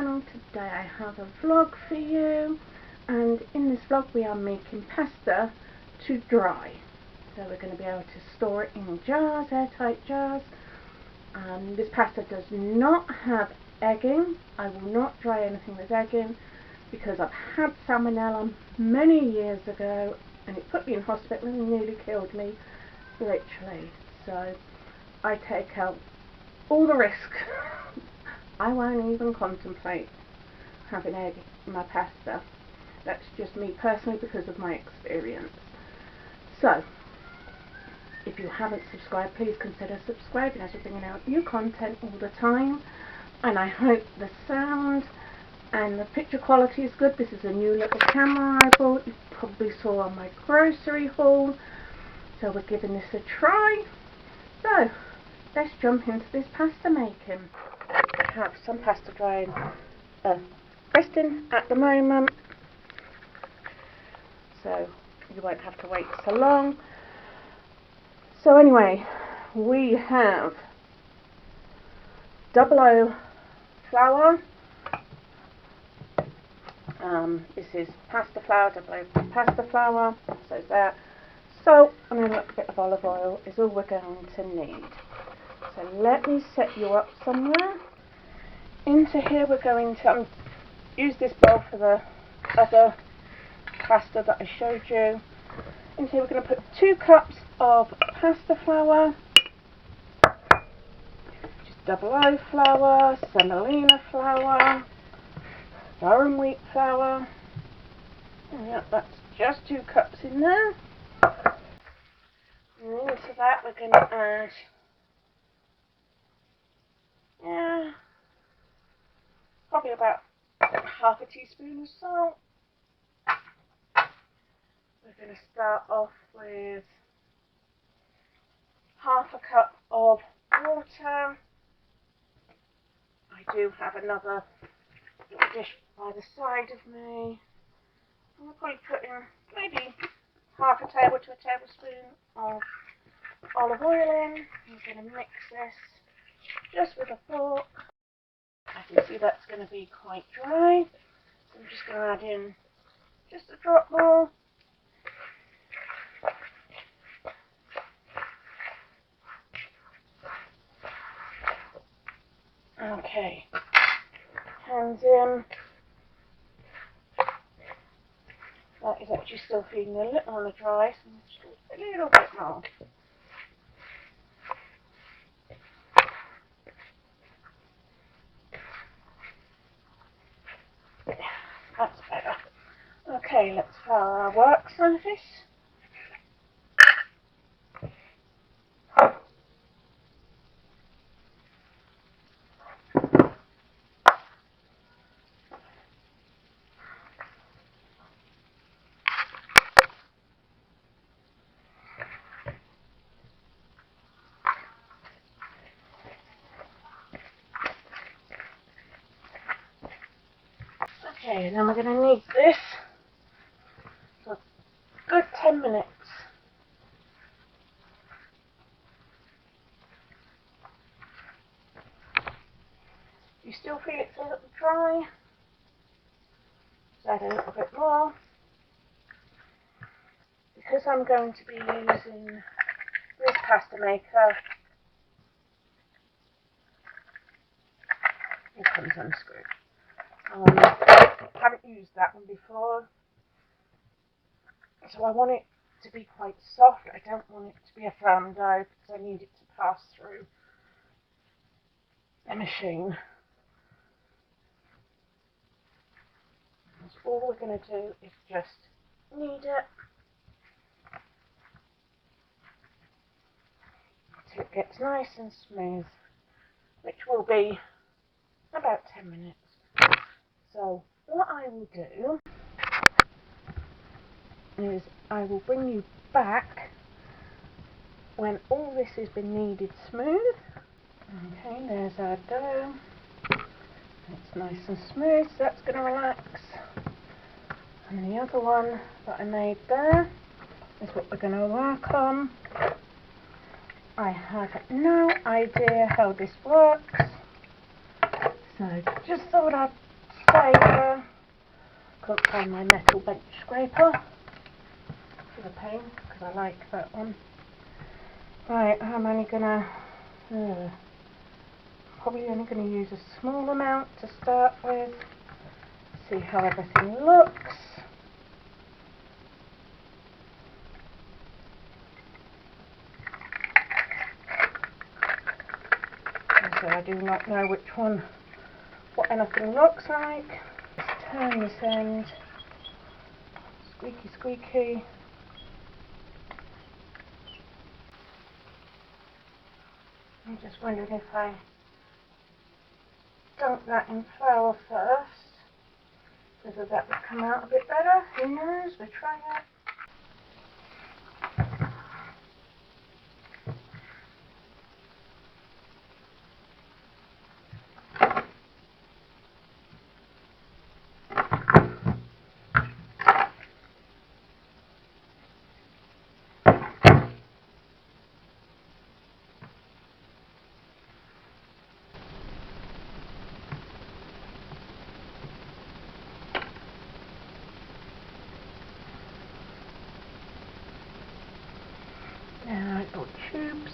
channel. Today I have a vlog for you, and in this vlog we are making pasta to dry. So we're going to be able to store it in jars, airtight jars. This pasta does not have egging. I will not dry anything with egging because I've had salmonella many years ago and it put me in hospital and nearly killed me, literally. So I take out all the risk. I won't even contemplate having egg in my pasta. That's just me personally because of my experience. So, if you haven't subscribed, please consider subscribing as we're bringing out new content all the time. And I hope the sound and the picture quality is good. This is a new little camera I bought. You probably saw on my grocery haul. So we're giving this a try. So, let's jump into this pasta making. I have some pasta drying, resting at the moment, so you won't have to wait so long. So anyway, we have 00 flour. This is pasta flour, 00 pasta flour, so that. Salt and a little bit of olive oil is all we're going to need. So let me set you up somewhere. Into here we're going to use this bowl for the other pasta that I showed you. Into here we're going to put 2 cups of pasta flour, just 00 flour, semolina flour, durum wheat flour. And yeah, that's just 2 cups in there. And into that we're going to add probably about half a teaspoon of salt. We're going to start off with half a cup of water. I do have another little dish by the side of me. I'm probably putting maybe half a table to a tablespoon of olive oil in. I'm going to mix this just with a fork. I can see that's going to be quite dry, so I'm just going to add in just a drop more. Okay, hands in. That is actually still feeling a little on the dry, so just a little bit more. That's better. Okay, let's flour our work surface. Okay, then we're going to need this for a good 10 minutes. You still feel it's a little dry? Just add a little bit more. Because I'm going to be using this pasta maker, here comes unscrewed. I haven't used that one before, so I want it to be quite soft. I don't want it to be a firm dough because I need it to pass through the machine. So all we're going to do is just knead it till it gets nice and smooth, which will be about 10 minutes. So what I will do is I will bring you back when all this has been kneaded smooth. Okay, there's our dough. It's nice and smooth, so that's going to relax. And the other one that I made there is what we're going to work on. I have no idea how this works, so just thought I'd favour. Couldn't find my metal bench scraper for the pain because I like that one. Right, I'm only gonna probably only gonna use a small amount to start with. See how everything looks. So I do not know what anything looks like. Just turn this end. Squeaky, squeaky. I'm just wondering if I dunk that in flour first, whether that would come out a bit better. Who knows? We'll try it. Now I've got tubes.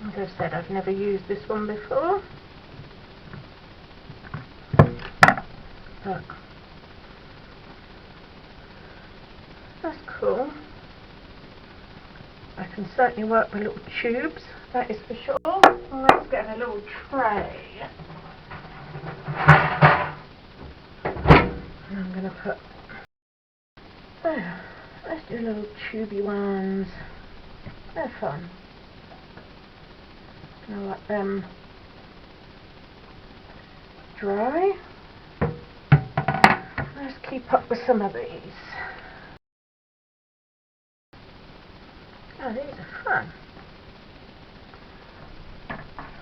As I said, I've never used this one before. But that's cool. I can certainly work with little tubes, that is for sure. Well, let's get a little tray. And I'm going to put, let's do little tubey ones. They're fun. I let them dry. Let's keep up with some of these. Oh, these are fun.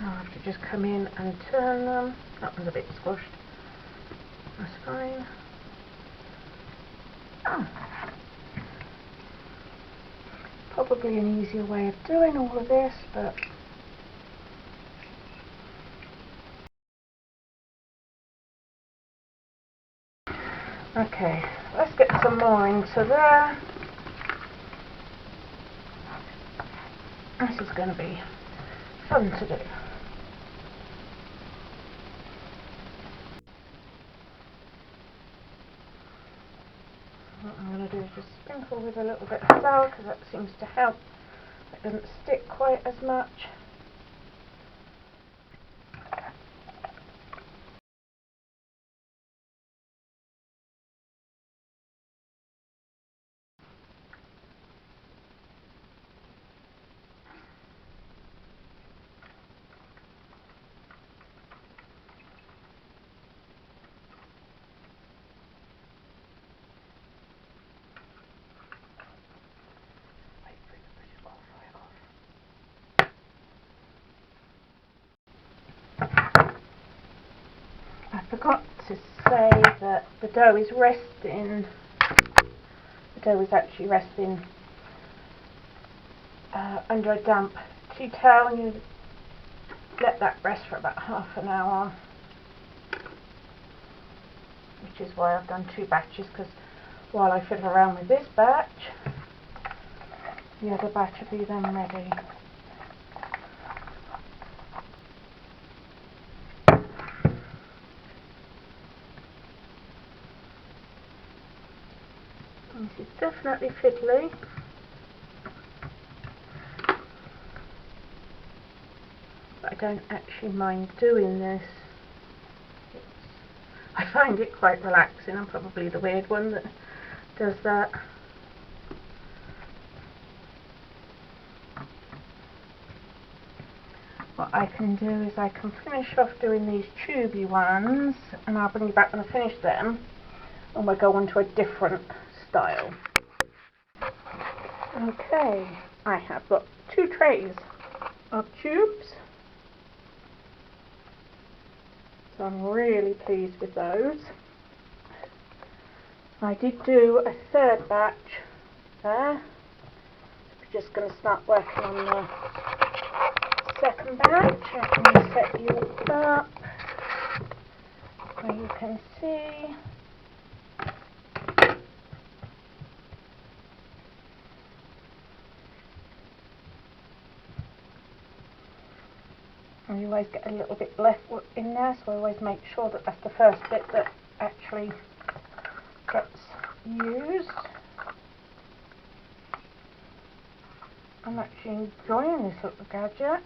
I'll have to just come in and turn them. That one's a bit squashed. That's fine. Oh. Probably an easier way of doing all of this, but okay, let's get some more into there. This is going to be fun to do. What I'm going to do is just sprinkle with a little bit of flour because that seems to help. It doesn't stick quite as much. I forgot to say that the dough is actually resting under a damp tea towel, and you let that rest for about half an hour, which is why I've done 2 batches, because while I fiddle around with this batch, the other batch will be then ready. This is definitely fiddly. But I don't actually mind doing this. I find it quite relaxing. I'm probably the weird one that does that. What I can do is I can finish off doing these tubey ones, and I'll bring you back when I finish them, and we'll go on to a different style. Okay, I have got 2 trays of tubes. So I'm really pleased with those. I did do a third batch there. We're just going to start working on the second batch. I'm going to set you up where you can see. And you always get a little bit left in there, so I always make sure that that's the first bit that actually gets used. I'm actually enjoying this little gadget.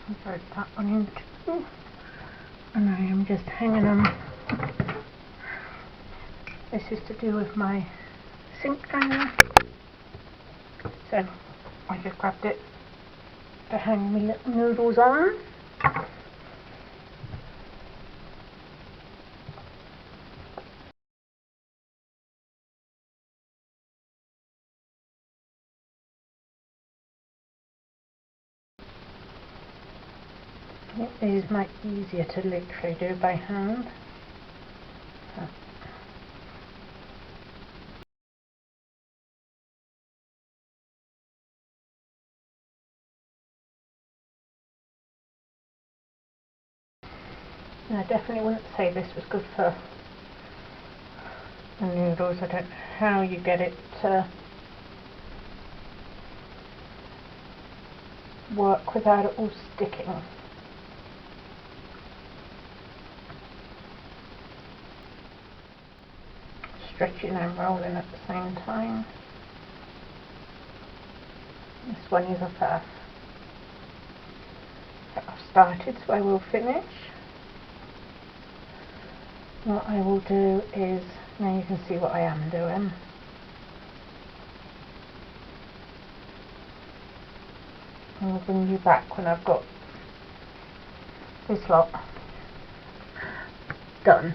I'll put that one in too. And I am just hanging them. This is to do with my sink hanger. So I just grabbed it to hang my little noodles on. I think these might be easier to literally do by hand. So. And I definitely wouldn't say this was good for the noodles. I don't know how you get it to work without it all sticking. Stretching and rolling at the same time. This one is a first. I've started, so I will finish. What I will do is, now you can see what I am doing. I'll bring you back when I've got this lot done.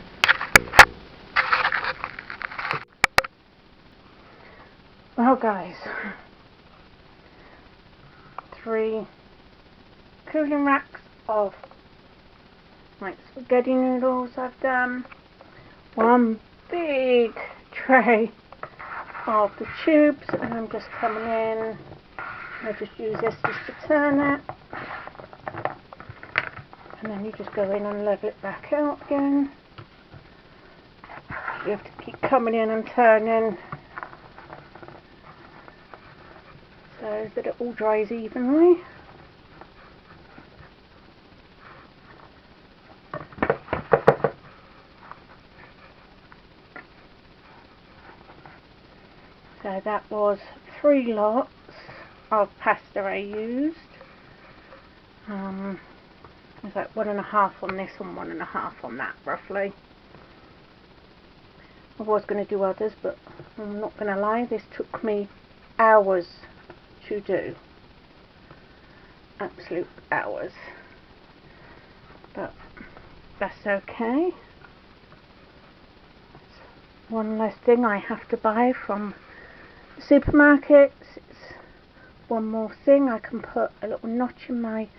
Well guys, 3 cooling racks of my spaghetti noodles I've done, 1 big tray of the tubes, and I'm just coming in. I just use this just to turn it, and then you just go in and level it back out again. You have to keep coming in and turning so that it all dries evenly. So that was 3 lots of pasta I used. It's like 1.5 on this and 1.5 on that, roughly. I was going to do others, but I'm not going to lie, this took me hours to do. Absolute hours. But that's okay. It's one less thing I have to buy from the supermarkets. It's one more thing. I can put a little notch in my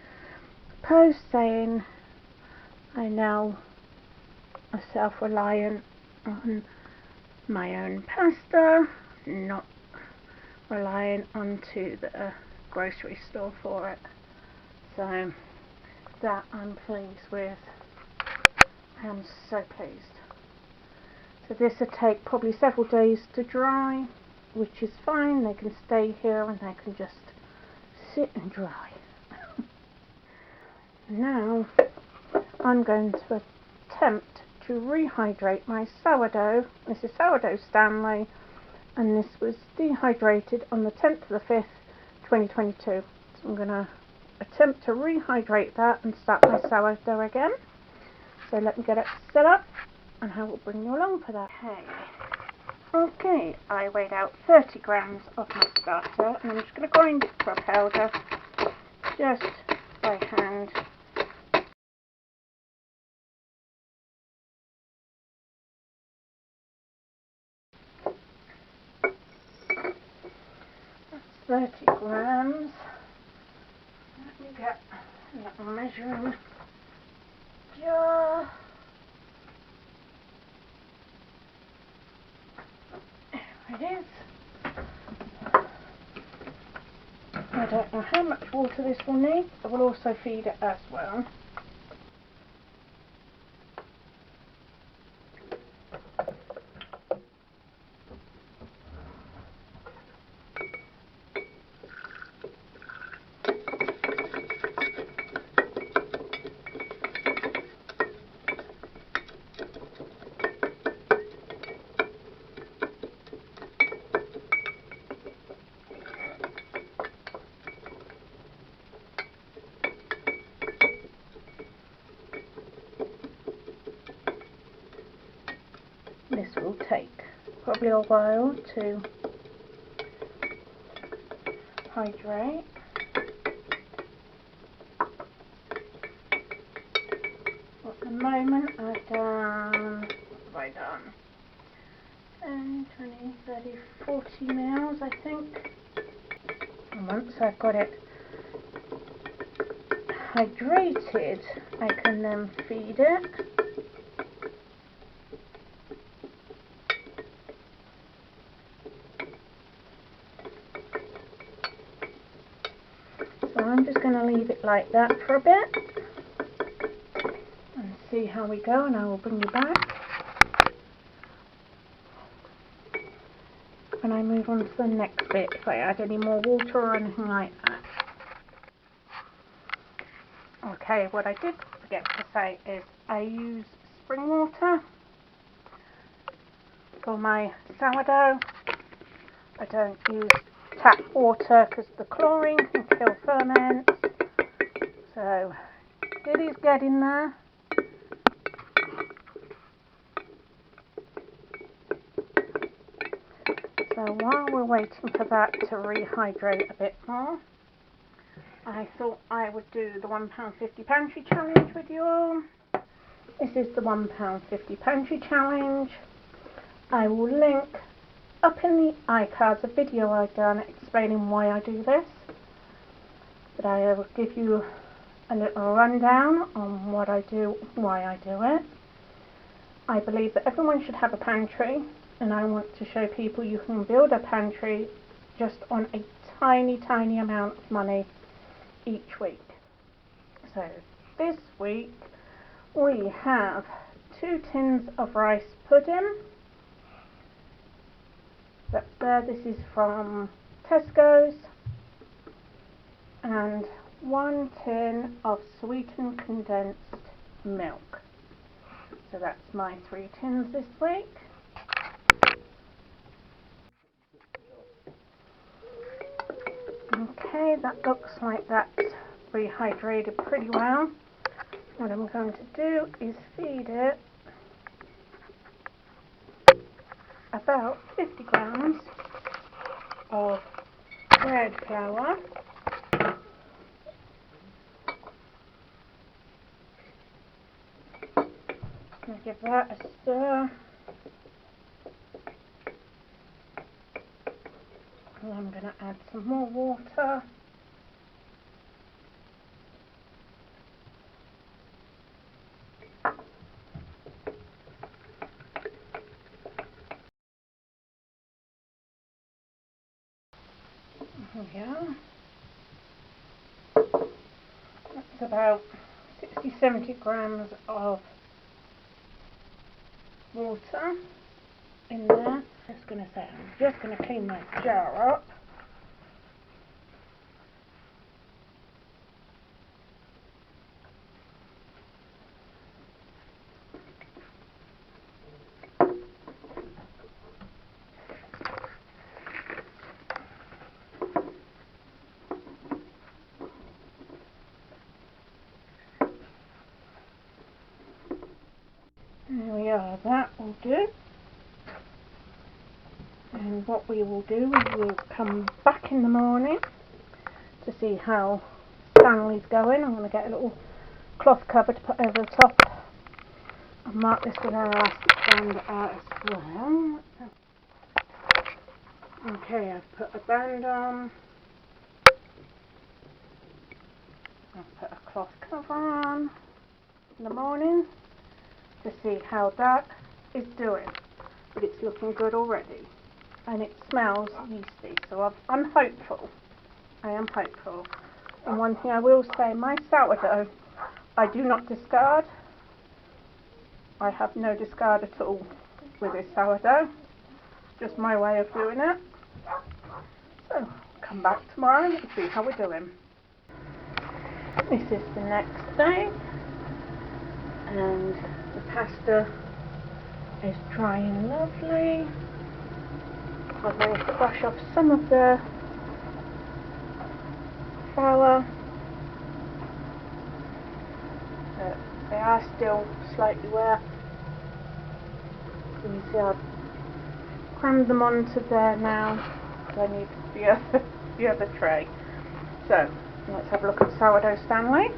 post saying I now am self-reliant on my own pasta, not relying onto the grocery store for it. So that I'm pleased with. I am so pleased. So this will take probably several days to dry, which is fine. They can stay here and they can just sit and dry. Now I'm going to attempt to rehydrate my sourdough. This is sourdough Stanley, and this was dehydrated on the 10th of the 5th, 2022. So I'm going to attempt to rehydrate that and start my sourdough again. So let me get it set up and I will bring you along for that. Okay, I weighed out 30 grams of my starter and I'm just going to grind it to a powder just by hand. That's 30 grams. Let me get a little measuring jar. There it is. I don't know how much water this will need. I will also feed it as well. This will take probably a while to hydrate. At the moment I've done, what have I done? 10, 20, 30, 40 mils I think. And once I've got it hydrated, I can then feed it. So I'm just going to leave it like that for a bit and see how we go, and I will bring you back when I move on to the next bit, if I add any more water or anything like that. Okay, what I did forget to say is I use spring water for my sourdough. I don't use tap water because the chlorine can kill ferments. So it is getting there. So while we're waiting for that to rehydrate a bit more, I thought I would do the £1.50 pantry challenge with you all. This is the £1.50 pantry challenge. I will link up in the iCards a video I've done explaining why I do this, but I will give you a little rundown on what I do, why I do it. I believe that everyone should have a pantry, and I want to show people you can build a pantry just on a tiny amount of money each week. So this week we have 2 tins of rice pudding. That's there. This is from Tesco's, and 1 tin of sweetened condensed milk. So that's my 3 tins this week. Okay, that looks like that's rehydrated pretty well. What I'm going to do is feed it about 50 grams of bread flour. I'll give that a stir. And I'm going to add some more water. Yeah, that's about 60-70 grams of water in there. I'm just going to clean my jar up. do. And what we will do is we'll come back in the morning to see how Stanley's going. I'm going to get a little cloth cover to put over the top and mark this with an elastic band out as well. Okay, I've put a band on. I've put a cloth cover on in the morning to see how that is doing. But it's looking good already. And it smells yeasty, so I'm hopeful. I am hopeful. And one thing I will say, my sourdough, I do not discard. I have no discard at all with this sourdough. Just my way of doing it. So, come back tomorrow and see how we're doing. This is the next day, and the pasta is drying lovely. I'm going to brush off some of the flour, but they are still slightly wet. You can see I've crammed them onto there now, so I need the other tray. So let's have a look at sourdough Stanley.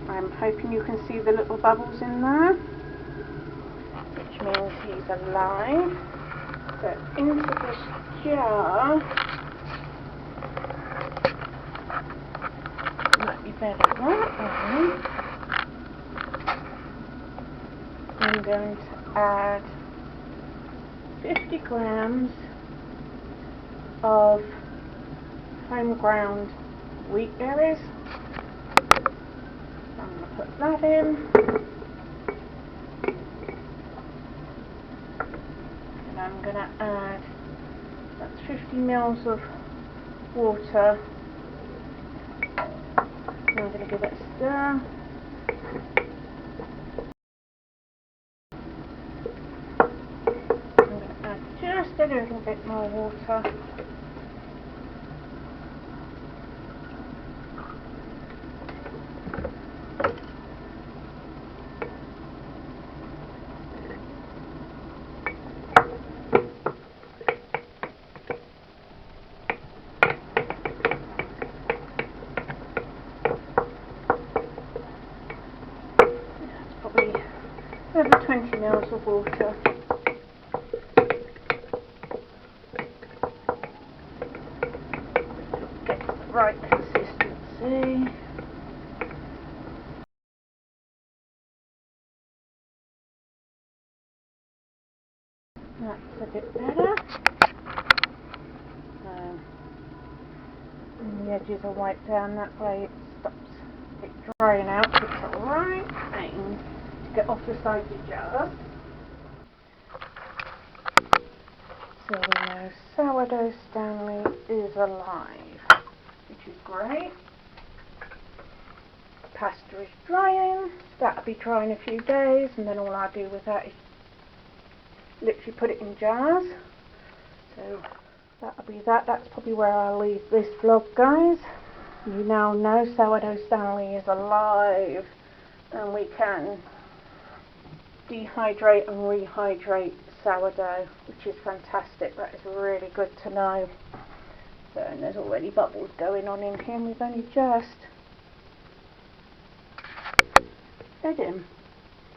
I'm hoping you can see the little bubbles in there, which means he's alive. So into this jar, might be better that way. I'm going to add 50 grams of home ground wheat berries. I'm going to put that in. I'm going to add, that's 50 mils of water. I'm going to give it a stir. I'm going to add just a little bit more water. Over 20 mils of water. Get the right consistency. That's a bit better. And the edges are wiped down, that way it stops it drying out. It's the right thing to get off the side of the jar. So we know sourdough Stanley is alive, which is great. The pasta is drying. That'll be drying a few days, and then all I do with that is literally put it in jars. So that'll be that. That's probably where I'll leave this vlog, guys. You now know sourdough Stanley is alive, and we can dehydrate and rehydrate sourdough, which is fantastic. That is really good to know. So, and there's already bubbles going on in here, and we've only just fed him.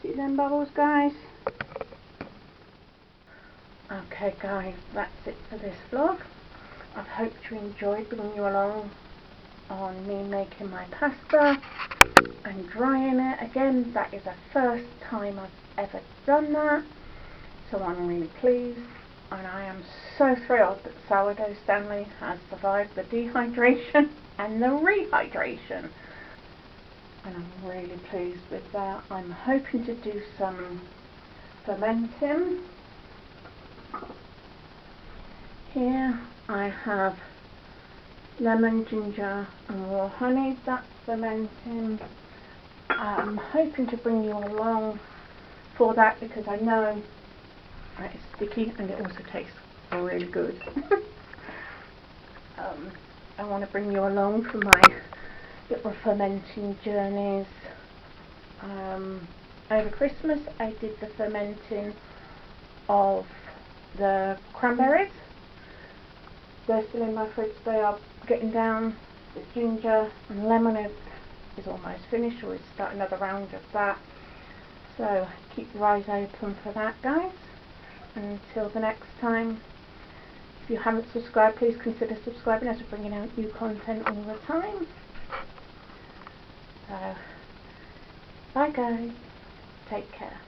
See them bubbles, guys? Okay guys, that's it for this vlog. I hope you enjoyed bringing you along on me making my pasta and drying it. Again, that is the first time I've ever done that, so I'm really pleased, and I am so thrilled that sourdough Stanley has survived the dehydration and the rehydration, and I'm really pleased with that. I'm hoping to do some fermenting. Here I have lemon, ginger and raw honey. That's fermenting. I'm hoping to bring you along for that because I know that it's sticky and it also tastes really good. I want to bring you along for my little fermenting journeys. over Christmas I did the fermenting of the cranberries. They're still in my fridge. They are getting down. The ginger and lemon is almost finished, or we'll start another round of that. So keep your eyes open for that, guys. And until the next time, if you haven't subscribed, please consider subscribing, as we're bringing out new content all the time. So bye guys, take care.